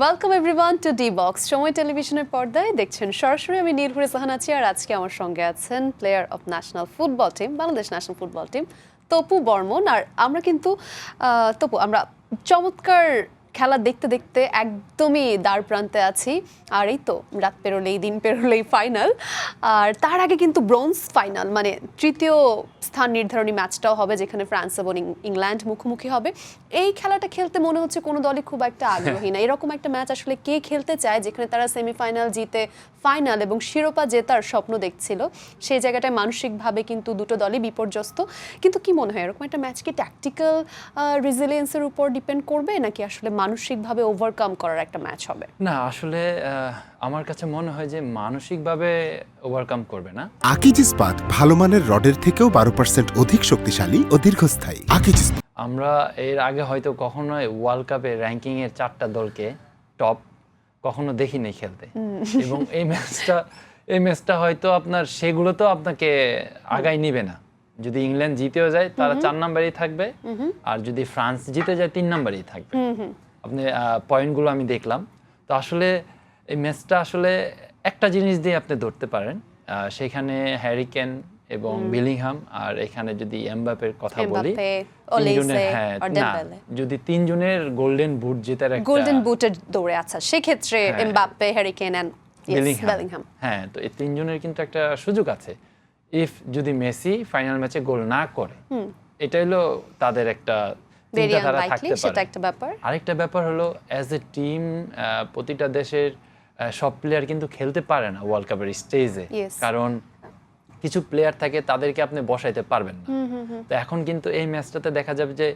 Welcome everyone two D box. সময় টেলিভিশনের পর্দায় দেখছেন সরাসরি। আমি নীলহুরে সাহান আছি, আর আজকে আমার সঙ্গে আছেন player of national football team, Bangladesh national football team, Topu Barman. আর আমরা কিন্তু তপু, আমরা চমৎকার খেলা দেখতে দেখতে একদমই দ্বার প্রান্তে আছি। আর এই তো রাত পেরোলেই দিন পেরোলেই ফাইনাল, আর তার আগে কিন্তু ব্রোঞ্জ ফাইনাল, মানে তৃতীয় স্থান নির্ধারণী ম্যাচটাও হবে, যেখানে ফ্রান্স এবং ইংল্যান্ড মুখোমুখি হবে। এই খেলাটা খেলতে মনে হচ্ছে কোনো দলই খুব একটা আগ্রহী না। এরকম একটা ম্যাচ আসলে কে খেলতে চায়, যেখানে তারা সেমিফাইনাল জিতে ফাইনাল এবং শিরোপা জেতার স্বপ্ন দেখছিল। সেই জায়গাটায় মানসিকভাবে কিন্তু দুটো দলই বিপর্যস্ত। কিন্তু কি মনে হয়, এরকম একটা ম্যাচ কি ট্যাকটিক্যাল রেজিলিয়েন্সের উপর ডিপেন্ড করবে, নাকি আসলে মানসিকভাবে ওভারকাম করার একটা ম্যাচ হবে? না, আসলে আমার কাছে মনে হয় যে মানসিকভাবে ওভারকাম করবে না। আকিজ ইস্পাত ভালো মানের রডের থেকেও 12% অধিক শক্তিশালী ও দীর্ঘস্থায়ী। আকিজ ইস্পাত। আমরা এর আগে হয়তো কখনোই ওয়ার্ল্ড কাপে র্যাঙ্কিং এর 4টা দলকে টপ কখনো দেখিনি খেলতে, এবং এই ম্যাচটা হয়তো আপনার সেগুলো তো আপনাকে আগায় নিবে না। যদি ইংল্যান্ড জিতেও যায় তারা 4 নম্বরেই থাকবে, আর যদি ফ্রান্স জিতে যায় 3 নম্বরেই থাকবে। আপনি পয়েন্টগুলো আমি দেখলাম, তো আসলে এই ম্যাচটা আসলে একটা জিনিস দিয়ে আপনি ধরতে পারেন, সেখানে হ্যারি কেন এবং বেলিংহাম, আর এখানে যদি এমবাপ্পের কথা বলি, যদি 3 জনের গোল্ডেন বুট জেতার একটা গোল্ডেন বুটের দৌড়ে আছে, সেক্ষেত্রে Mbappe, Harry Kane and Bellingham, হ্যাঁ, তো এই 3 জনের কিন্তু একটা সুযোগ আছে। ইফ যদি মেসি ফাইনাল ম্যাচে গোল না করে, এটা হলো তাদের একটা চিন্তাধারা থাকতে পারে। আরেকটা ব্যাপার হলো, অ্যাজ এ টিম প্রতিটা দেশের সব প্লেয়ার কিন্তু খেলতে পারে না ওয়ার্ল্ড কাপের স্টেজে, কারণ কিছু প্লেয়ার থাকে তাদেরকে আপনি বসাইতে পারবেন না। তো এখন কিন্তু এই ম্যাচটাতে দেখা যাবে যে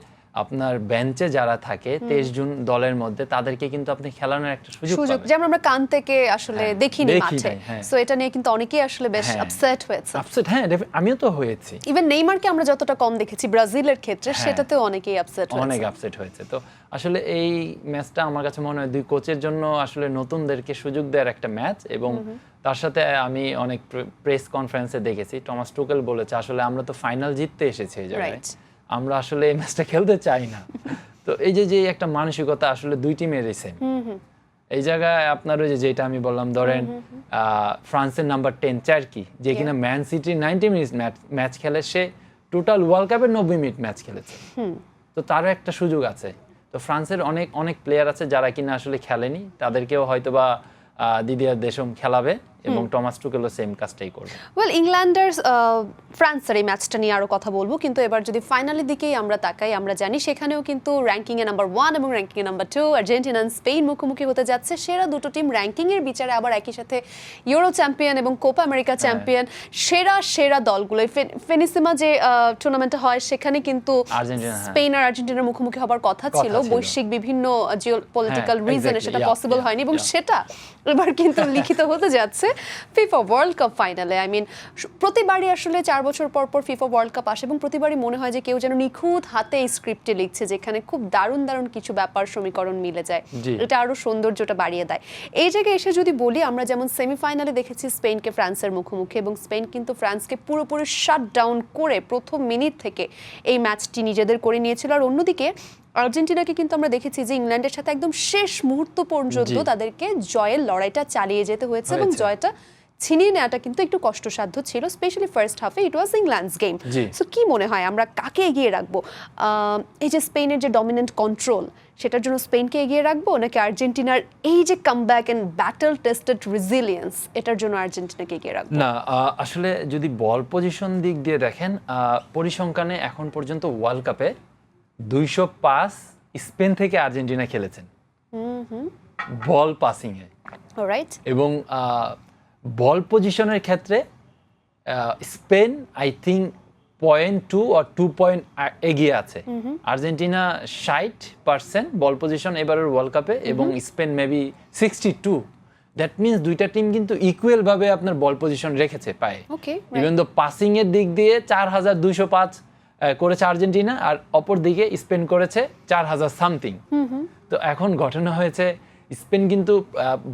আপনার বেঞ্চে যারা থাকে 23 জন দলের মধ্যে, তাদেরকে কিন্তু আপনি খেলানোর একটা সুযোগ পাবেন, যেমন আমরা কান থেকে আসলে দেখিনি মাঠে। সো এটা নিয়ে কিন্তু অনেকেই আসলে বেশ আপসেট হয়েছে। হ্যাঁ, আমিও তো হয়েছি। ইভেন নেইমারকে আমরা যতটা কম দেখেছি ব্রাজিলের ক্ষেত্রে, সেটাতেও অনেকেই অনেক আপসেট হয়েছে। তো আসলে এই ম্যাচটা আমার কাছে মনে হয় দুই কোচের জন্য আসলে নতুনদেরকে সুযোগ দেওয়ার একটা ম্যাচ। এবং তার সাথে আমি অনেক প্রেস কনফারেন্সে দেখেছি টমাস টুকেল বলেছে, আসলে আমরা তো ফাইনাল জিততে এসেছি এই জায়গায়, আমরা আসলে এই ম্যাচটা খেলতে চাই না। তো এই যে একটা মানসিকতা আসলে দুই টিমেরই সেম। এই জায়গায় আপনার ওই যেটা আমি বললাম, ধরেন ফ্রান্সের নাম্বার 10 চার্কি, যে কিনা ম্যান সিটি 90 মিনিট ম্যাচ খেলে, সে টোটাল ওয়ার্ল্ড কাপের 90 মিনিট ম্যাচ খেলেছে। তো তারও একটা সুযোগ আছে। তো ফ্রান্সের অনেক প্লেয়ার আছে যারা কিনা আসলে খেলেনি, তাদেরকেও হয়তো বা দিদিয়ার দেশম খেলাবে, এবং টমাস টুকেলও সেম কাজটাই করবে। ওয়েল, ইংল্যান্ডার্স ফ্রান্সের এই ম্যাচটা নিয়ে আরো কথা বলবো, কিন্তু এবার যদি ফাইনালের দিকেই আমরা তাকাই, আমরা জানি সেখানেও কিন্তু র্যাঙ্কিং এ নাম্বার 1 এবং র্যাঙ্কিং এ নাম্বার 2 আর্জেন্টিনা এবং স্পেন মুখোমুখি হতে যাচ্ছে। সেরা দুটো টিম র্যাঙ্কিং এর বিচারে আবার একই সাথে ইউরো চ্যাম্পিয়ন এবং কোপা আমেরিকা চ্যাম্পিয়ন, সেরা দলগুলো। ফেনিসিমা যে টুর্নামেন্টে হয়, সেখানে কিন্তু স্পেন আর আর্জেন্টিনার মুখোমুখি হবার কথা ছিল। বৈশ্বিক বিভিন্ন জিওপলিটিক্যাল রিজনে সেটা পসিবল হয়নি, এবং সেটা এবার কিন্তু লিখিত হতে যাচ্ছে ফিফা ওয়ার্ল্ড কাপ ফাইনালে। আই মিন, প্রতিবারই আসলে 4 বছর পর পর ফিফা ওয়ার্ল্ড কাপ আসে, এবং প্রতিবারই মনে হয় যে কেউ যেন নিখুঁত হাতে এই স্ক্রিপ্টে লিখছে, যেখানে খুব দারুণ কিছু ব্যাপার সমীকরণ মিলে যায়। এটা আরো সৌন্দর্যটা বাড়িয়ে দেয়। এই জায়গায় এসে যদি বলি, আমরা যেমন সেমিফাইনালে দেখেছি স্পেনকে ফ্রান্সের মুখোমুখি, এবং স্পেন কিন্তু ফ্রান্সকে পুরোপুরি শাট ডাউন করে প্রথম মিনিট থেকে এই ম্যাচটি নিজেদের করে নিয়েছিল। আর অন্যদিকে আর্জেন্টিনাকে কিন্তু আমরা দেখেছি যে ইংল্যান্ডের সাথে একদম শেষ মুহূর্ত পর্যন্ত তাদেরকে জয়ের লড়াইটা চালিয়ে যেতে হয়েছে, এবং জয়টা ছিনিয়ে নেওয়াটা কিন্তু একটু কষ্টসাধ্য ছিল, স্পেশালি ফার্স্ট হাফে। ইট ওয়াজ ইংল্যান্ডস গেম। সো কি মনে হয়, আমরা কাকে এগিয়ে রাখবো? এই যে স্পেনের যে ডমিনেন্ট কন্ট্রোল, সেটার জন্য স্পেনকে এগিয়ে রাখবো, নাকি আর্জেন্টিনার এই যে comeback and battle tested resilience, এটার জন্য আর্জেন্টিনাকে এগিয়ে রাখবো? না, আসলে যদি বল পজিশন দিক দিয়ে দেখেন, পরিসংখ্যানে এখন পর্যন্ত ওয়ার্ল্ড কাপে 200 পাস স্পেন থেকে আর্জেন্টিনা খেলেছেন বল পাসিং এ। অলরাইট। এবং বল পজিশনের ক্ষেত্রে Spain I think 0.2 or 2 point এগিয়ে আছে। আর্জেন্টিনা 60% বল পজিশন এবারের ওয়ার্ল্ড কাপে, এবং স্পেন মেবি 62। দ্যাট মিনস দুইটা টিম কিন্তু ইকুয়াল ভাবে আপনার বল পজিশন রেখেছে পায়ে। ইভেন তো পাসিং এর দিক দিয়ে 4205 করেছে আর্জেন্টিনা, আর অপর দিকে স্পেন করেছে 4000 সামথিং। তো এখন ঘটনা হয়েছে, স্পেন কিন্তু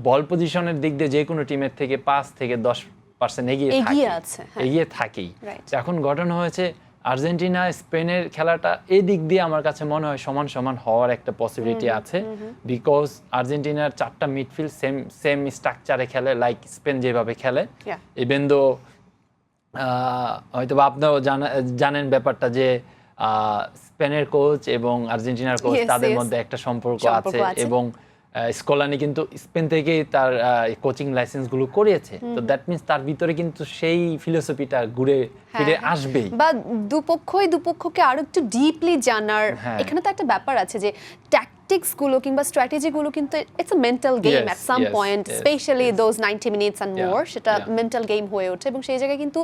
বল পজিশনের দিক দিয়ে যে কোনো টিমের থেকে 5 থেকে 10% এগিয়ে থাকেই। এখন ঘটনা হয়েছে আর্জেন্টিনা স্পেনের খেলাটা এই দিক দিয়ে আমার কাছে মনে হয় সমান সমান হওয়ার একটা পসিবিলিটি আছে, বিকজ আর্জেন্টিনার 4টা মিডফিল্ড সেম স্ট্রাকচারে খেলে, লাইক স্পেন যেভাবে খেলে। ইভেন দো হয়তো বা আপনারাও জানেন ব্যাপারটা যে স্পেনের কোচ এবং আর্জেন্টিনার কোচ তাদের মধ্যে একটা সম্পর্ক আছে, এবং স্কলানি কিন্তু স্পেন থেকেই তার কোচিং লাইসেন্সগুলো করিয়েছে। তো দ্যাট মিন্স তার ভিতরে কিন্তু সেই ফিলোসফিটা ঘুরে ফিরে আসবেই, বা দুপক্ষকে আরো একটু ডিপলি জানার। এখানে তো একটা ব্যাপার আছে যে ট্যাকটিক্স গুলো কিংবা স্ট্র্যাটেজি গুলো কিন্তু it's a mental game at some point, specially those 90 minutes and more, সেটা মেন্টাল গেম হয়ে ওঠে। এবং সেই জায়গায় কিন্তু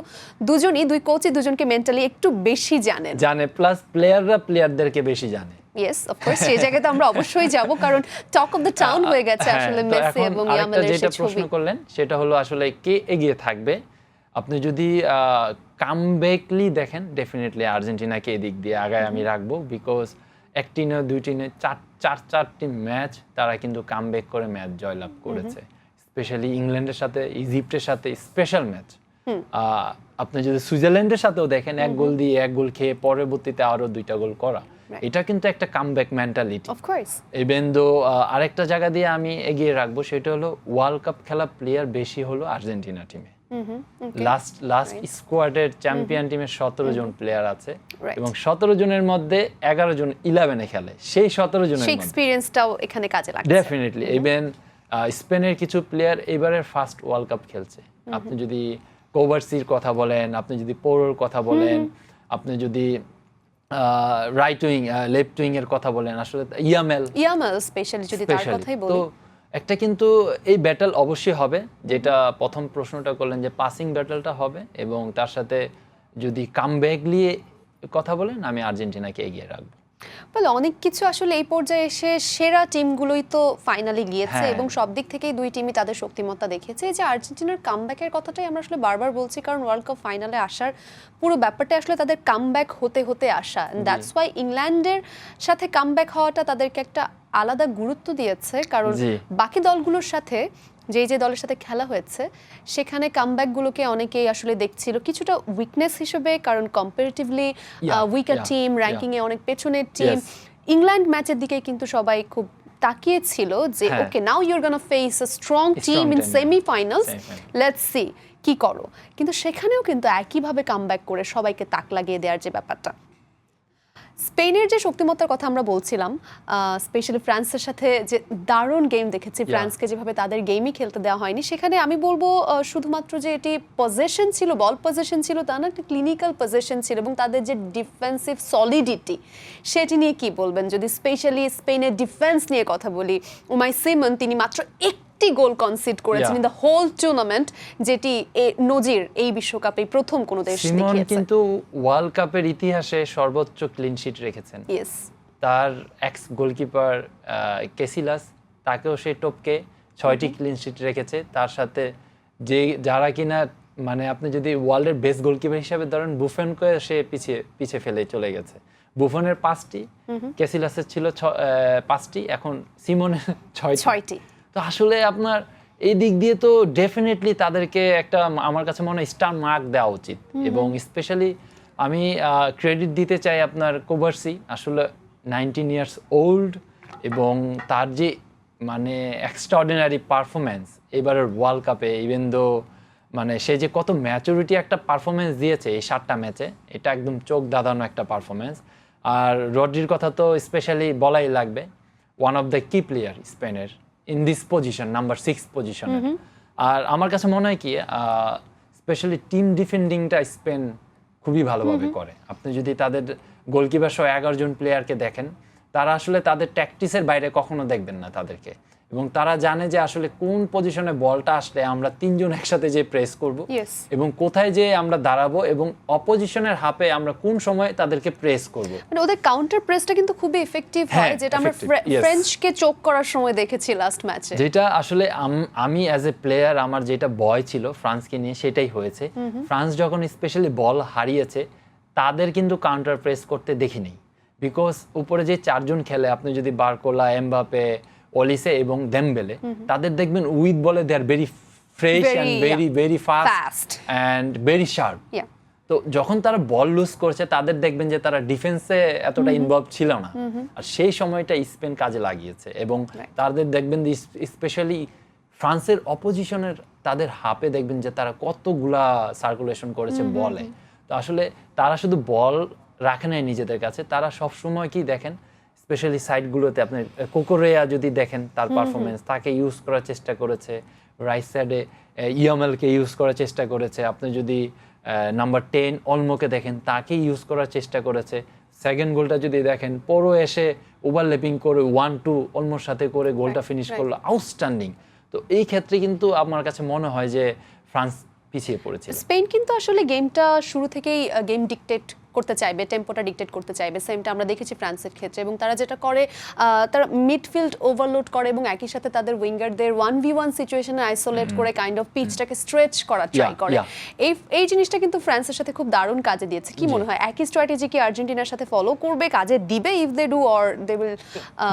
দুই কোচই দুজনকে মেন্টালি একটু বেশি জানে, প্লাস প্লেয়ারদেরকে বেশি জানে। ইয়েস, অফ কোর্স সেই জায়গায় তো আমরা অবশ্যই যাব, কারণ টক অফ দ্য টাউন হয়ে গেছে আসলে মেসি এবং ইয়ামালের সেই যেটা ছবি। প্রশ্ন করলেন সেটা হলো আসলে কে এগিয়ে থাকবে। আপনি যদি কামব্যাকলি দেখেন, ডেফিনেটলি আর্জেন্টিনাকে এদিক দিয়ে আগায় আমি রাখবো, বিকজ একটি নয় দুইটি নয় চারটি ম্যাচ তারা কিন্তু কামব্যাক করে ম্যাচ জয়লাভ করেছে, স্পেশালি ইংল্যান্ডের সাথে, ইজিপ্টের সাথে স্পেশাল ম্যাচ। আপনি যদি সুইজারল্যান্ডের সাথেও দেখেন, 1 গোল দিয়ে 1 গোল খেয়ে পরবর্তীতে আরো 2টা গোল করা, এটা কিন্তু একটা comeback mentality. Of course even though আরেকটা জায়গা দিয়ে আমি এগিয়ে রাখবো, সেটা হলো ওয়ার্ল্ড কাপ খেলা প্লেয়ার বেশি হলো আর্জেন্টিনা টিমে। লাস্ট স্কোয়াডের চ্যাম্পিয়ন টিমের 17 জন প্লেয়ার আছে, এবং 17 জনের মধ্যে 11 জন 11-এ খেলে। সেই 17 জনের সেই এক্সপেরিয়েন্সটাও এখানে কাজে লাগছে ডেফিনেটলি। ইভেন স্পেনের কিছু প্লেয়ার এবারের ফার্স্ট ওয়ার্ল্ড কাপ খেলছে। আপনি যদি কোভার্সির কথা বলেন, আপনি যদি পোরোর কথা বলেন, আপনি যদি রাইট উইং লেফট উইং এর কথা বলেন, আসলে ইয়ামেল স্পেশালি যদি তার কথাই বলি, তো একটা কিন্তু এই ব্যাটল অবশ্যই হবে, যেটা প্রথম প্রশ্নটা করলেন যে পাসিং ব্যাটলটা হবে, এবং তার সাথে যদি কামব্যাক নিয়ে কথা বলেন, আমি আর্জেন্টিনাকে এগিয়ে রাখবো। বলে অনেক কিছু আসলে এই পর্যায়ে এসে সেরা টিমগুলোই তো ফাইনালে গিয়েছে, এবং সব দিক থেকেই দুই টিমই তাদের শক্তিমত্তা দেখিয়েছে। এই যে আর্জেন্টিনার কামব্যাকের কথাটাই আমরা আসলে বারবার বলছি, কারণ ওয়ার্ল্ড কাপ ফাইনালে আসার পুরো ব্যাপারটা আসলে তাদের কামব্যাক হতে আসা। দ্যাটস ওয়াই ইংল্যান্ডের সাথে কামব্যাক হওয়াটা তাদেরকে একটা আলাদা গুরুত্ব দিয়েছে, কারণ বাকি দলগুলোর সাথে যে দলের সাথে খেলা হয়েছে সেখানে কামব্যাকগুলোকে অনেকেই আসলে দেখছিল কিছুটা উইকনেস হিসেবে, কারণ কম্পারেটিভলি উইকার টিম, র্যাঙ্কিং এ অনেক পেছনের টিম। ইংল্যান্ড ম্যাচের দিকে কিন্তু সবাই খুব তাকিয়েছিল যে okay, now you are gonna face a strong team in semifinals, let's see কি করো। কিন্তু সেখানেও কিন্তু একইভাবে কামব্যাক করে সবাইকে তাক লাগিয়ে দেওয়ার যে ব্যাপারটা। স্পেনের যে শক্তিমত্তার কথা আমরা বলছিলাম, স্পেশালি ফ্রান্সের সাথে যে দারুণ গেম দেখেছি, ফ্রান্সকে যেভাবে তাদের গেমই খেলতে দেওয়া হয়নি, সেখানে আমি বলবো শুধুমাত্র যে এটি পজেশন ছিল, বল পজেশন ছিল তা না, একটা ক্লিনিক্যাল পজেশন ছিল, এবং তাদের যে ডিফেন্সিভ সলিডিটি সেটি নিয়ে কি বলবেন? যদি স্পেশালি স্পেনের ডিফেন্স নিয়ে কথা বলি, উমাই সিমন তিনি মাত্র একটি গোল কনসিড করেছেন ইন দ্য হোল টুর্নামেন্ট, যেটি নজির এই বিশ্বকাপে প্রথম কোনো দেশ দেখিয়েছে। সিমন কিন্তু ওয়ার্ল্ড কাপের ইতিহাসে সর্বোচ্চ ক্লিন শিট রেখেছেন। তার এক্স গোলকিপার কেসিলাস, তাকেও সে টপকে 6টি ক্লিন শিট রেখেছে। তার সাথে যারা কিনা মানে আপনি যদি ওয়ার্ল্ডের বেস্ট গোলকিপার হিসেবে ধরেন, বুফনকে সে পিছিয়ে ফেলে চলে গেছে। বুফনের 5টি, কেসিলাসের ছিল 5টি, এখন সিমনের 6টি। তো আসলে আপনার এই দিক দিয়ে তো ডেফিনেটলি তাদেরকে একটা, আমার কাছে মনে হয়, স্টার মার্ক দেওয়া উচিত। এবং স্পেশালি আমি ক্রেডিট দিতে চাই আপনার কোভার্সি, আসলে 19 ইয়ার্স ওল্ড, এবং তার যে মানে এক্সট্রাঅর্ডিনারি পারফরমেন্স এবারের ওয়ার্ল্ড কাপে, ইভেন দো মানে সে যে কত ম্যাচুরিটি একটা পারফরমেন্স দিয়েছে এই 7টা ম্যাচে, এটা একদম চোখ ধাঁধানো একটা পারফরমেন্স। আর রড্রির কথা তো স্পেশালি বলাই লাগবে, ওয়ান অফ দ্য কি প্লেয়ার স্পেনের ইন দিস পজিশন, নাম্বার 6 পজিশনে। আর আমার কাছে মনে হয় কি, স্পেশালি টিম ডিফেন্ডিংটা স্পেন খুবই ভালোভাবে করে। আপনি যদি তাদের গোলকিপার সহ 11 জন প্লেয়ারকে দেখেন, তারা আসলে তাদের ট্যাকটিসের বাইরে কখনো দেখবেন না তাদেরকে, এবং তারা জানে যে আসলে কোন পজিশনে বলটা আসলে আমরা 3 জন একসাথে যে প্রেস করব, এবং কোথায় যে আমরা দাঁড়াবো, এবং অপোজিশনের হাফে আমরা কোন সময় তাদেরকে প্রেস করব। মানে ওদের কাউন্টার প্রেসটা কিন্তু খুবই ইফেক্টিভ হয়, যেটা আমরা ফ্রেঞ্চকে চোক করার সময় দেখেছি লাস্ট ম্যাচে। যেটা আসলে আমি অ্যাজ এ প্লেয়ার আমার যেটা ভয় ছিল ফ্রান্সকে নিয়ে, সেটাই হয়েছে। ফ্রান্স যখন স্পেশালি বল হারিয়েছে, তাদের কিন্তু কাউন্টার প্রেস করতে দেখিনি, বিকজ উপরে যে 4 জন খেলে, আপনি যদি বারকোলা, এমবাপে, অলিসে এবং দেমবেলে, তাদের দেখবেন উইথ বলে they are very fresh and very fast and very sharp. তো যখন তারা বল লুজ করছে তাদের দেখবেন যে তারা ডিফেন্সে এতটা ইনভলভ ছিল না, আর সেই সময়টা স্পেন কাজে লাগিয়েছে এবং তাদের দেখবেন যে স্পেশালি ফ্রান্সের অপোজিশনের তাদের হাফে দেখবেন যে তারা কতগুলা সার্কুলেশন করেছে বলে। তো আসলে তারা শুধু বল রাখে নাই নিজেদের কাছে, তারা সব সময় কি দেখেন স্পেশালি সাইডগুলোতে আপনি কোকোরেয়া যদি দেখেন তার পারফরমেন্স, তাকে ইউজ করার চেষ্টা করেছে, রাইট সাইডে ইয়ামেলকে ইউজ করার চেষ্টা করেছে, আপনি যদি নাম্বার 10 অলমোকে দেখেন তাকে ইউজ করার চেষ্টা করেছে। সেকেন্ড গোলটা যদি দেখেন পুরো এসে ওভারল্যাপিং করে 1-2 অলমোর সাথে করে গোলটা ফিনিশ করলো, আউটস্ট্যান্ডিং। তো এই ক্ষেত্রে কিন্তু আমার কাছে মনে হয় যে ফ্রান্স পিছিয়ে পড়েছে। স্পেন কিন্তু আসলে গেমটা শুরু থেকেই গেম ডিকটেট করতে চাইবে, টেম্পোটা ডিকটেট করতে চাইবে, সেমটা আমরা দেখেছি ফ্রান্সের ক্ষেত্রে। এবং তারা যেটা করে তারা মিডফিল্ড ওভারলোড করে এবং একই সাথে তাদের উইঙ্গারদের 1v1 সিচুয়েশনে আইসোলেট করে কাইন্ড অফ পিচটাকে স্ট্রেচ করা ট্রাই করে। এই জিনিসটা কিন্তু ফ্রান্সের সাথে খুব দারুণ কাজে দিয়েছে। কি মনে হয় একই স্ট্র্যাটেজি কি আর্জেন্টিনার সাথে ফলো করবে, কাজে দিবে if they do or they will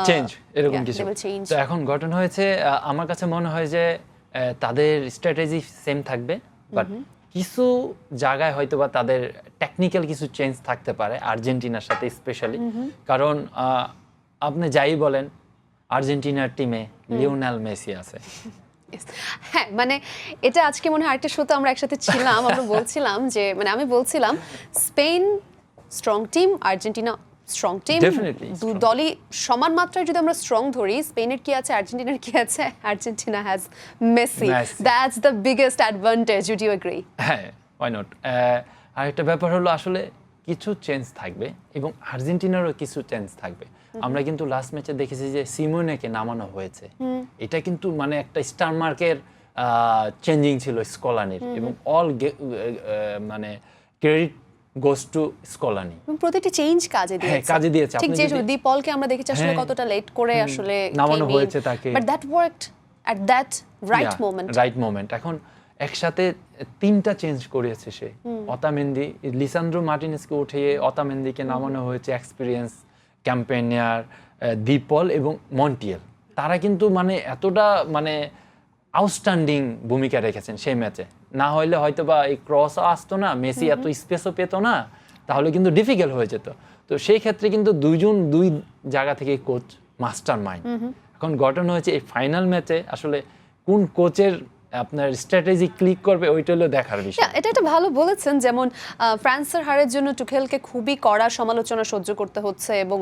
change এরকম কিছু? তো এখন ঘটনা হয়েছে আমার কাছে মনে হয় যে তাদের স্ট্র্যাটেজি সেম থাকবে, বাট কিছু জায়গায় হয়তো বা তাদের টেকনিক্যাল কিছু চেঞ্জ থাকতে পারে আর্জেন্টিনার সাথে স্পেশালি। কারণ আপনি যাই বলেন আর্জেন্টিনার টিমে লিওনেল মেসি আছে। হ্যাঁ, মানে এটা আজকে মনে হয় আরেকটা শোতে আমরা একসাথে ছিলাম, আমরা বলছিলাম যে মানে আমি বলছিলাম Spain strong team, Argentina strong team, দু দলই সমান মাত্রায় যদি আমরা স্ট্রং ধরি, স্পেনের কি আছে আর্জেন্টিনার কি আছে, Argentina has Messi, that's the biggest advantage, would you agree? হ্যাঁ, ওয়াই নট। আরেকটা ব্যাপার হলো আসলে কিছু চেঞ্জ থাকবে এবং আর্জেন্টিনারও কিছু চেঞ্জ থাকবে। আমরা কিন্তু লাস্ট ম্যাচে দেখেছি যে সিমোনেকে নামানো হয়েছে, এটা কিন্তু মানে একটা স্টার মার্কের চেঞ্জিং ছিল স্কলানির, এবং অল মানে ক্রেডিট গোস টু স্কলানি। প্রতিটি চেঞ্জ কাজে দিয়েছে। হ্যাঁ, কাজে দিয়েছে। ঠিক যে দীপলকে আমরা দেখেছি আসলে কতটা লেট করে আসলে নামানো হয়েছে তাকে, but that worked at that right moment. এখন একসাথে 3টা চেঞ্জ করেছে সে। অতামেন্দি, লিসান্দ্রো মার্টিনেজকে উঠিয়ে অতামেন্দিকে নামানো হয়েছে, এক্সপেরিয়েন্স ক্যাম্পেনিয়ার, দীপল এবং মন্টিয়েল। তারা কিন্তু মানে এতটা মানে আউটস্ট্যান্ডিং ভূমিকা রেখেছেন সেই ম্যাচে। না হইলে হয়তো বা এই ক্রস আসতো না, মেসি এত স্পেসও পেতো না, তাহলে কিন্তু ডিফিকাল্ট হয়ে যেত। তো সেই ক্ষেত্রে কিন্তু দুই জায়গা থেকে কোচ মাস্টার মাইন্ড। এখন ঘটনা হয়েছে এই ফাইনাল ম্যাচে আসলে কোন কোচের আপনার স্ট্র্যাটেজি ক্লিক করবে ওইটা হলো দেখার বিষয়। এটা একটা ভালো বলেছেন, যেমন ফ্রান্সের হারের জন্য টুখেলকে খুবই কড়া সমালোচনা সহ্য করতে হচ্ছে এবং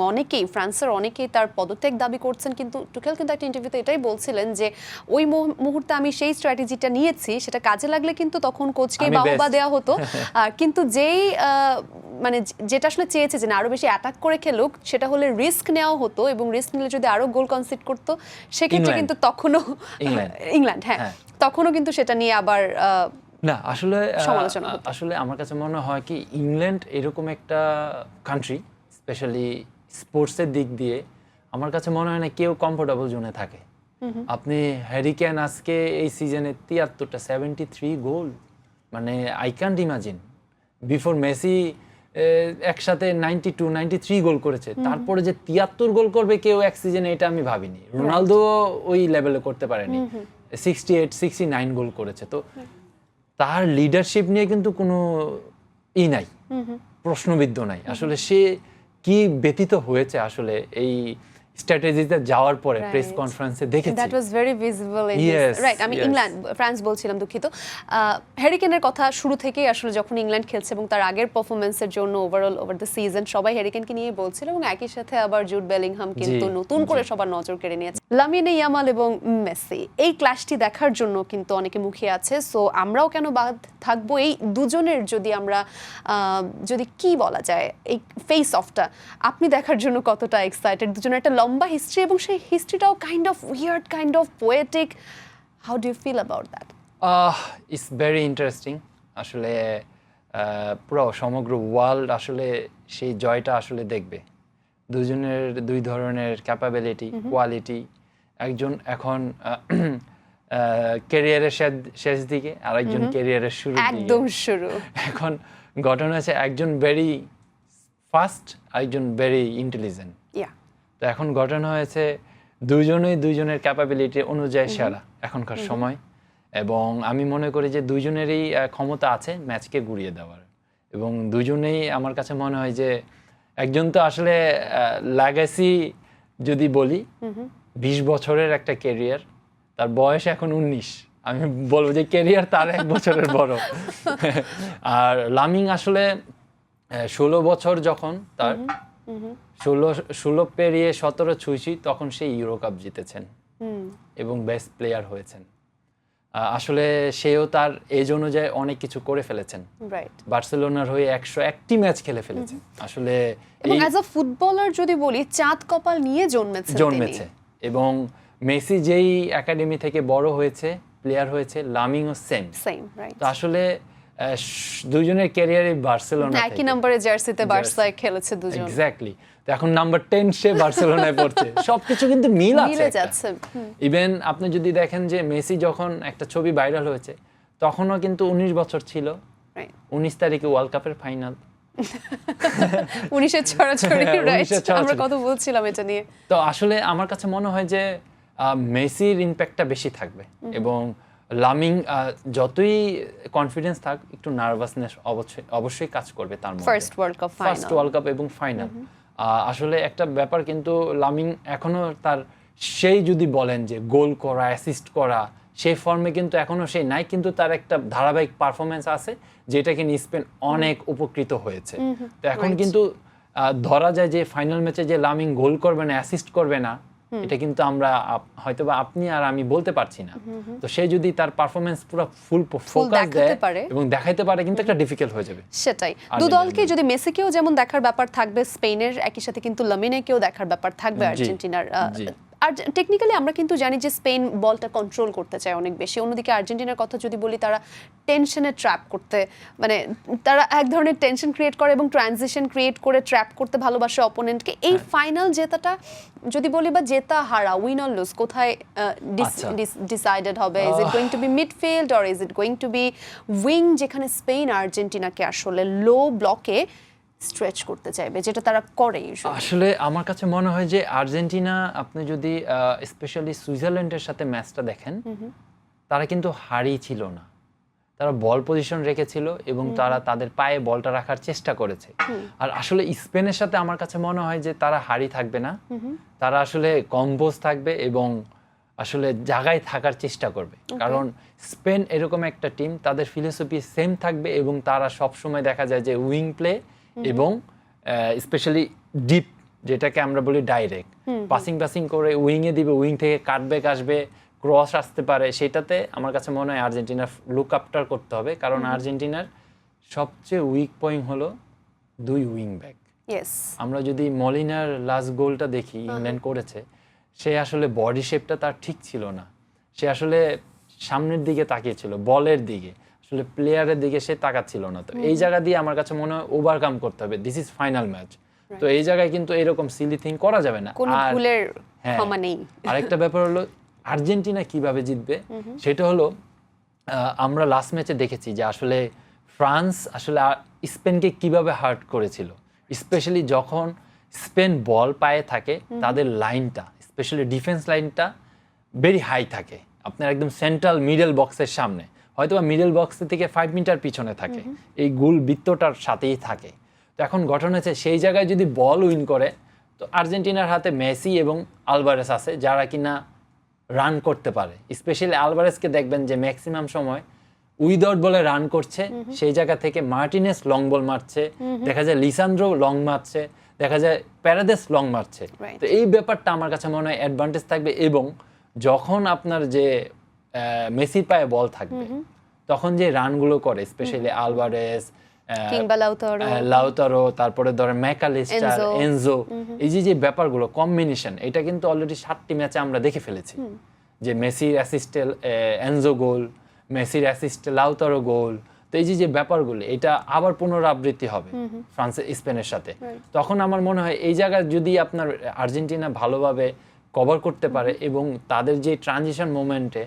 ফ্রান্সের অনেকেই তার পদত্যাগ দাবি করছেন, কিন্তু টুখেল কিন্তু একটা ইন্টারভিউতে এটাই বলছিলেন যে ওই মুহূর্তে আমি সেই স্ট্র্যাটেজিটা নিয়েছি, সেটা কাজে লাগলে কিন্তু তখন কোচকে বাহবা দেওয়া হতো, কিন্তু যেই মানে যেটা আসলে চেয়েছে যে না আরো বেশি অ্যাটাক করে খেলুক, সেটা হলে রিস্ক নেওয়া হতো, এবং রিস্ক নিলে যদি আরো গোল কনসিড করতো সেক্ষেত্রে কিন্তু তখনও ইংল্যান্ড তখনও কিন্তু সেটা নিয়ে আবার না আসলে আমার কাছে মনে হয় কি ইংল্যান্ড এরকম একটা কান্ট্রি স্পেশালি স্পোর্টসের দিক দিয়ে আমার কাছে মনে হয় না কেউ কমফোর্টেবল জোনে থাকে। আপনি হ্যারি কেন আজকে এই সিজনে 73টা 73 গোল, মানে I can't imagine. Before Messi একসাথে 93 গোল করেছে, তারপরে যে 73 গোল করবে কেউ এক সিজনে, এটা আমি ভাবিনি। রোনালদো ওই লেভেলে করতে পারেনি, 68-69 গোল করেছে। তো তার লিডারশিপ নিয়ে কিন্তু কোনো নাই, প্রশ্নবিদ্ধ নাই। আসলে সে কি ব্যতীত হয়েছে আসলে এই স্ট্র্যাটেজিতে যাওয়ার পরে প্রেস কনফারেন্সে দেখেছি, that was very visible in this right. আমি ফ্রান্স বলছিলাম, দুঃখিত। হ্যারি কেনের কথা শুরু থেকেই আসলে যখন ইংল্যান্ড খেলছে এবং তার আগের পারফরম্যান্সের জন্য ওভারঅল ওভার দ্য সিজন সবাই হ্যারি কেনকে নিয়ে বলছিল, এবং একই সাথে আবার জুড বেলিংহাম কিন্তু নতুন করে সবার নজর কেড়ে নিয়েছে। লামিনে ইয়ামাল এবং মেসি এই ক্লাসটি দেখার জন্য কিন্তু অনেকে মুখিয়ে আছে। সো আমরাও কেন বাদ থাকবো এই দুজনের, যদি আমরা যদি কি বলা যায় এই ফেস অফটা আপনি দেখার জন্য কতটা এক্সাইটেড? দুজনের একটা লম্বা হিস্ট্রি এবং সেই হিস্ট্রিটাও kind of weird, kind of poetic. How do you feel about that? It's very interesting. আসলে পুরো সমগ্র ওয়ার্ল্ড আসলে সেই জয়টা আসলে দেখবে। দুজনের দুই ধরনের ক্যাপাবিলিটি, কোয়ালিটি। একজন এখন ক্যারিয়ারের শেষ দিকে, আর একজন ক্যারিয়ারের শুরু, একদম শুরু। এখন ঘটনা আছে একজন ভেরি ফাস্ট, একজন ভেরি ইন্টেলিজেন্ট। তো এখন ঘটনা হয়েছে দুইজনের ক্যাপাবিলিটি অনুযায়ী সেরা এখনকার সময়, এবং আমি মনে করি যে দুইজনেরই ক্ষমতা আছে ম্যাচকে ঘুরিয়ে দেওয়ার, এবং দুজনেই আমার কাছে মনে হয় যে একজন তো আসলে লাগাসি যদি বলি 20 বছরের একটা ক্যারিয়ার, তার বয়স এখন 19, আমি বলবো যে ক্যারিয়ার তার 1 বছরের বড়। আর লামিং আসলে 16 বছর যখন তার 16 পেরিয়ে 17 ছুঁইছি তখন সে ইউরো কাপ জিতেছেন এবং বেস্ট প্লেয়ার হয়েছেন। আসলে সেও তার এজ অনুযায়ী অনেক কিছু করে ফেলেছেন। রাইট। বার্সেলোনার হয়ে 101টি ম্যাচ খেলে ফেলেছেন আসলে। এবং অ্যাজ আ ফুটবলার যদি বলি চাঁদ কপাল নিয়ে জন্মেছে এবং মেসি যেই একাডেমি থেকে বড় হয়েছে প্লেয়ার হয়েছে, লামিংও সেম। রাইট। তো আসলে দুজনের ক্যারিয়ারে বার্সেলোনা একই নম্বরের জার্সিতে বার্সায় খেলেছে দুজন। এক্স্যাক্টলি। তো এখন নাম্বার 10 সে বার্সেলোনায় পড়ছে। সবকিছু কিন্তু মিলে যাচ্ছে। ইভেন আপনি যদি দেখেন যে মেসি যখন একটা ছবি ভাইরাল হয়েছে তখনও কিন্তু 19 বছর ছিল। 19 তারিখে ওয়ার্ল্ড কাপের ফাইনাল। 19-এর ছড়াছড়ি, রাইট। আমরা কত বলছিলাম এটা নিয়ে। তো আসলে আমার কাছে মনে হয় যে মেসির ইমপ্যাক্টটা বেশি থাকবে এবং লামিং যতই কনফিডেন্স থাক একটু নার্ভাসনেস অবশ্যই কাজ করবে তার মধ্যে। ফার্স্ট ওয়ার্ল্ড কাপ এবং ফাইনাল। আসলে একটা ব্যাপার কিন্তু লামিং এখনো তার সেই যদি বলেন যে গোল করা, অ্যাসিস্ট করা সেই ফর্মে কিন্তু এখনো সেই নাই, কিন্তু তার একটা ধারাবাহিক পারফরমেন্স আছে যেটাকে নিয়ে স্পেন অনেক উপকৃত হয়েছে। তো এখন কিন্তু ধরা যায় যে ফাইনাল ম্যাচে যে লামিং গোল করবে না, অ্যাসিস্ট করবে না, এটা কিন্তু আমরা হয়তোবা আপনি আর আমি বলতে পারছি না। তো সে যদি তার পারফরমেন্স পুরো ফুল ফোকাস দেয় এবং দেখাইতে পারে কিন্তু একটা ডিফিকাল্ট হয়ে যাবে। সেটাই। দু দলকে যদি মেসিকেও যেমন দেখার ব্যাপার থাকবে স্পেনের, একই সাথে কিন্তু লামিনেকেও দেখার ব্যাপার থাকবে আর্জেন্টিনার। আর টেকনিক্যালি আমরা কিন্তু জানি যে স্পেন বলটা কন্ট্রোল করতে চায় অনেক বেশি। অন্যদিকে আর্জেন্টিনার কথা যদি বলি, তারা টেনশনে ট্র্যাপ করতে, মানে তারা এক ধরনের টেনশন ক্রিয়েট করে এবং ট্রানজিশন ক্রিয়েট করে ট্র্যাপ করতে ভালোবাসে অপোনেন্টকে। এই ফাইনাল জেতাটা যদি বলি বা জেতা হারা, উইন অর লুজ, কোথায় ডিসাইডেড হবে? Is it going to be midfield or is it going to be wing, যেখানে স্পেন আর্জেন্টিনাকে আসলে লো ব্লকে স্ট্রেচ করতে চাইবে, যেটা তারা করে আসলে আমার কাছে মনে হয় যে আর্জেন্টিনা, আপনি যদি স্পেশালি সুইজারল্যান্ডের সাথে ম্যাচটা দেখেন, তারা কিন্তু হারিয়ে ছিল না, তারা বল পজিশন রেখেছিল এবং তারা তাদের পায়ে বলটা রাখার চেষ্টা করেছে। আর আসলে স্পেনের সাথে আমার কাছে মনে হয় যে তারা হারিয়ে থাকবে না, তারা আসলে কম্পোজ থাকবে এবং আসলে জায়গায় থাকার চেষ্টা করবে। কারণ স্পেন এরকম একটা টিম, তাদের ফিলোসফি সেম থাকবে এবং তারা সবসময় দেখা যায় যে উইং প্লে এবং স্পেশালি ডিপ, যেটাকে আমরা বলি ডাইরেক্ট পাসিং করে উইংয়ে দিবে, উইং থেকে কাটব্যাক আসবে, ক্রস আসতে পারে, সেটাতে আমার কাছে মনে হয় আর্জেন্টিনার লুক আপটার করতে হবে। কারণ আর্জেন্টিনার সবচেয়ে উইক পয়েন্ট হলো 2 উইং ব্যাক। আমরা যদি মলিনার লাস্ট গোলটা দেখি ইংল্যান্ড করেছে, সে আসলে বডি শেপটা তার ঠিক ছিল না, সে আসলে সামনের দিকে তাকিয়েছিল, বলের দিকে, আসলে প্লেয়ারের দিকে সে তাকাচ্ছিল না। তো এই জায়গা দিয়ে আমার কাছে মনে হয় ওভারকাম করতে হবে। দিস ইজ ফাইনাল ম্যাচ, তো এই জায়গায় কিন্তু এরকম সিলি থিং করা যাবে না। কোনো ভুলের ক্ষমা নেই। আরেকটা ব্যাপার হলো আর্জেন্টিনা কিভাবে জিতবে, সেটা হলো আমরা লাস্ট ম্যাচে দেখেছি যে আসলে ফ্রান্স আসলে স্পেনকে কিভাবে হার্ট করেছিল, স্পেশালি যখন স্পেন বল পায়ে থাকে, তাদের লাইনটা স্পেশালি ডিফেন্স লাইনটা ভেরি হাই থাকে, আপনার একদম সেন্ট্রাল মিডল বক্সের সামনে, হয়তো বা মিডল বক্স থেকে 5 মিটার পিছনে থাকে, এই গোল বৃত্তটার সাথেই থাকে। তো এখন ঘটনা হচ্ছে সেই জায়গায় যদি বল উইন করে, তো আর্জেন্টিনার হাতে মেসি এবং আলভারেস আছে যারা কিনা রান করতে পারে। স্পেশালি আলভারেসকে দেখবেন যে ম্যাক্সিমাম সময় উইদাউট বলে রান করছে, সেই জায়গা থেকে মার্টিনেস লং বল মারছে, দেখা যায় লিসান্দ্রো লং মারছে, দেখা যায় প্যারাদেস লং মারছে। তো এই ব্যাপারটা আমার কাছে মনে হয় অ্যাডভান্টেজ থাকবে। এবং যখন আপনার যে মেসির পায়ে বল থাকবে, তখন যে রানগুলো করে স্পেশালি আলভারেস, লাউতারো, তারপরে ধরেন ম্যাকালিস্টার, এনজো, এই যে ব্যাপারগুলো কম্বিনেশন, এটা কিন্তু অলরেডি 7টি ম্যাচে আমরা দেখে ফেলেছি যে মেসির অ্যাসিস্টে এনজো গোল, মেসির অ্যাসিস্টে লাউতারো গোল। তো এই যে ব্যাপারগুলো, এটা আবার পুনরাবৃত্তি হবে ফ্রান্সের স্পেনের সাথে। তখন আমার মনে হয় এই জায়গায় যদি আপনার আর্জেন্টিনা ভালোভাবে কভার করতে পারে এবং তাদের যে ট্রানজিশন মোমেন্টে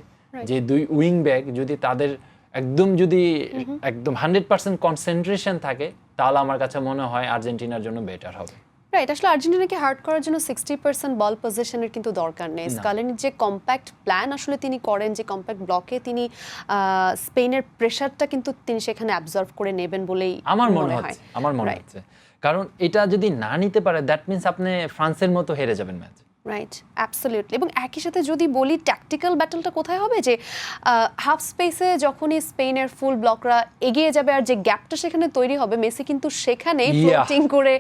যে 2 উইং ব্যাক যদি তাদের একদম 100% কনসেন্ট্রেশন থাকে, তাহলে আমার কাছে মনে হয় আর্জেন্টিনার জন্য বেটার হবে। রাইট, আসলে আর্জেন্টিনাকে হার্ট করার জন্য 60% বল পজিশনের কিন্তু দরকার নেই। স্কালোনির যে কম্প্যাক্ট প্ল্যান আসলে তিনি করেন, যে কম্প্যাক্ট ব্লকে তিনি স্পেনের প্রেসারটা কিন্তু তিনি সেখানে অ্যাবজর্ভ করে নেবেন বলেই আমার মনে হচ্ছে কারণ এটা যদি না নিতে পারে দ্যাট মিন্স আপনি ফ্রান্সের মতো হেরে যাবেন ম্যাচ। Right, absolutely. এবং একই সাথে যদি বলি ট্যাকটিক্যাল ব্যাটলটা কোথায় হবে, যে হাফ স্পেসে যখনই স্পেনের ফুল ব্লকরা এগিয়ে যাবে আর যে গ্যাপটা সেখানে তৈরি হবে, মেসি কিন্তু সেখানেই ফ্লোটিং করে,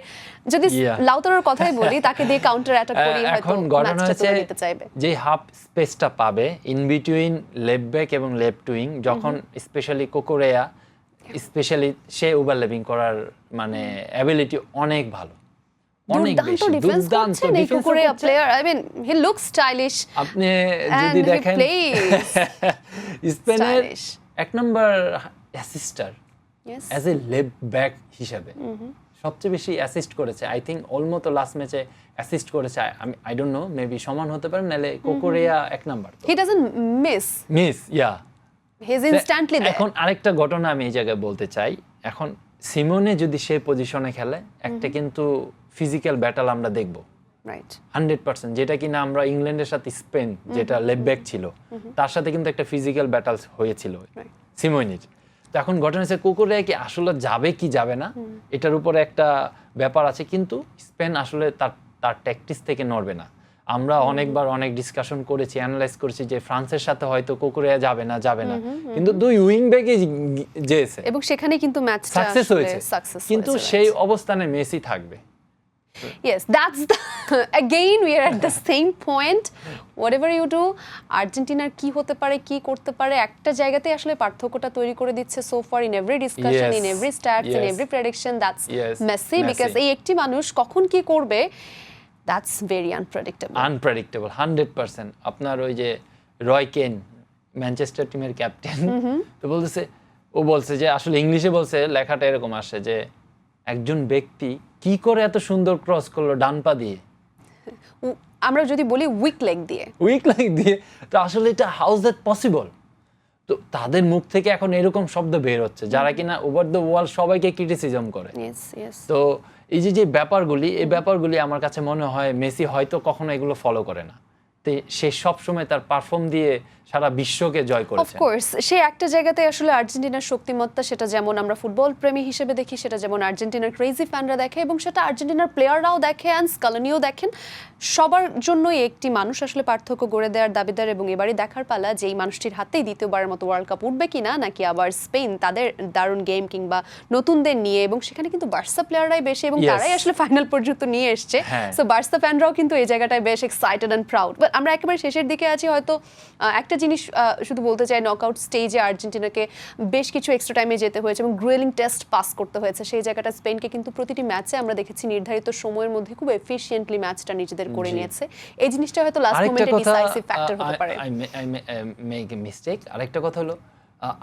যদি লাউতারোর কথাই বলি, তাকে দিয়ে কাউন্টার অ্যাটাক করে হয়তো ম্যাচটা তুলে নিতে চাইবে। যে হাফ স্পেসটা পাবে ইন বিটুইন লেফট ব্যাক এবং লেফট উইং, যখন স্পেশালি কোকোরেয়া স্পেশালি সে ওভারল্যাপিং করার মানে অ্যাবিলিটি অনেক ভালো, অনেক বেশি দুর্দান্ত defence player. I mean he looks stylish. আপনি যদি দেখেন স্পেনের এক নম্বর assister as a left back হিসেবে সবচেয়ে বেশি অ্যাসিস্ট করেছে। আই থিংক অলমোস্ট লাস্ট ম্যাচে অ্যাসিস্ট করেছে। আমি আই ডোন্ট নো, মেবি সমান হতে পারে, নালে কোকোরেয়া এক নাম্বার। He doesn't miss ya he is instantly there. এখন আরেকটা ঘটনা আমি এই জায়গায় বলতে চাই, এখন সিমোনে যদি সেই পজিশনে খেলে একটা কিন্তু ফিজিক্যাল ব্যাটল আমরা দেখব, রাইট, 100%, যেটা কিনা আমরা ইংল্যান্ডের সাথে স্পেন যেটা লেফট ব্যাক ছিল তার সাথে কিন্তু একটা ফিজিক্যাল ব্যাটল হয়েছিল সিমোনির। তো এখন ঘটনা হচ্ছে কুকুরে কি আসলে যাবে কি যাবে না এটার উপরে একটা ব্যাপার আছে, কিন্তু স্পেন আসলে তার ট্যাকটিক্স থেকে নড়বে না। আমরা অনেকবার অনেক ডিসকাশন করেছি, অ্যানালাইজ করেছি যে ফ্রান্সের সাথে হয়তো কুকুরিয়া যাবে না, কিন্তু দুই উইং ব্যাকই যেছে এবং সেখানে কিন্তু ম্যাচটা সাকসেস হয়েছে, কিন্তু সেই অবস্থানে মেসি থাকবে। Yes, that's again we are at the same point. Whatever you do, আর্জেন্টিনার কি হতে পারে, কি করতে পারে, একটা জায়গাতে আসলে পার্থক্যটা তৈরি করে দিচ্ছে so far in every discussion, in every stats, in every prediction, that's Messi, because এই একটি মানুষ কখন কি করবে, that's very unpredictable. 100%. আপনার ওই যে রয় কেন ম্যানচেস্টার টিমের ক্যাপ্টেন, তো বলছে যে আসলে ইংলিশে বলছে, লেখাটা এরকম আসে যে একজন ব্যক্তি কি করে এত সুন্দর ক্রস করলো ডান পা দিয়ে, আমরা যদি বলি উইক লেগ দিয়ে, তো আসলে এটা হাউ ইজ দ্যাট পসিবল? তো তাদের মুখ থেকে এখন এরকম শব্দ বের হচ্ছে যারা কিনা ওভার দ্য ওয়ার্ল্ড সবাইকে ক্রিটিসিজম করে। তো এই যে ব্যাপারগুলি আমার কাছে মনে হয় মেসি হয়তো কখনো এগুলো ফলো করে না, সে সব সময় তার পারফর্ম দিয়ে সারা বিশ্বকে জয় করেছে। অফকোর্স সে একটা জায়গাতে আসলে আর্জেন্টিনার শক্তিমত্তা, সেটা যেমন আমরা ফুটবল প্রেমী হিসেবে দেখি, সেটা যেমন আর্জেন্টিনার ক্রেজি ফ্যানরা দেখে, এবং সেটা আর্জেন্টিনার প্লেয়াররাও দেখে, অ্যান্ড স্কালোনিও দেখেন। সবার জন্যই একটি মানুষ আসলে পার্থক্য গড়ে দেওয়ার দাবিদার, এবং এবারই দেখার পালা যে এই মানুষটির হাতেই দ্বিতীয়বারের মতো ওয়ার্ল্ড কাপ উঠবে কিনা, নাকি আবার স্পেন তাদের দারুণ গেম কিংবা নতুনদের নিয়ে, এবং সেখানে কিন্তু বার্সা প্লেয়াররাই বেশি এবং তারাই আসলে ফাইনাল পর্যন্ত নিয়ে এসছে। সো বার্সা ফ্যানরাও কিন্তু এই জায়গাটায় বেশ এক্সাইটেড অ্যান্ড প্রাউড। বাট আমরা একেবারে শেষের দিকে আছি, হয়তো একটা জিনিস শুধু বলতে চাই, নকআউট স্টেজে আর্জেন্টিনাকে বেশ কিছু এক্সট্রা টাইমে যেতে হয়েছে এবং গ্রিলিং টেস্ট পাস করতে হয়েছে। সেই জায়গাটা স্পেনকে কিন্তু প্রতিটি ম্যাচে আমরা দেখেছি নির্ধারিত সময়ের মধ্যে খুব এফিশিয়েন্টলি ম্যাচটা নিজেদের করে নিয়েছে। এই জিনিসটা হয়তো লাস্ট মোমেন্টে ডিসাইসিভ ফ্যাক্টর হতে পারে। I make a mistake. আরেকটা কথা হলো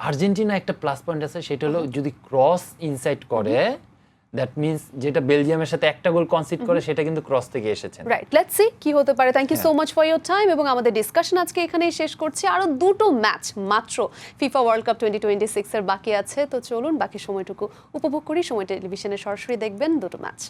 আর্জেন্টিনা একটা প্লাস পয়েন্ট আছে, সেটা হলো যদি ক্রস ইনসাইড করে, দ্যাট মিন্স যেটা বেলজিয়ামের সাথে একটা গোল কনসিড করে সেটা কিন্তু ক্রস থেকে এসেছে। রাইট, লেটস সি কি হতে পারে। Thank you so much for your time, এবং আমাদের ডিসকাশন আজকে এখানেই শেষ করছি। আরো দুটো ম্যাচ মাত্র ফিফা ওয়ার্ল্ড কাপ 2026 এর বাকি আছে, তো চলুন বাকি সময়টুকু উপভোগ করি। সময় টেলিভিশনে সরাসরি দেখবেন দুটো ম্যাচ।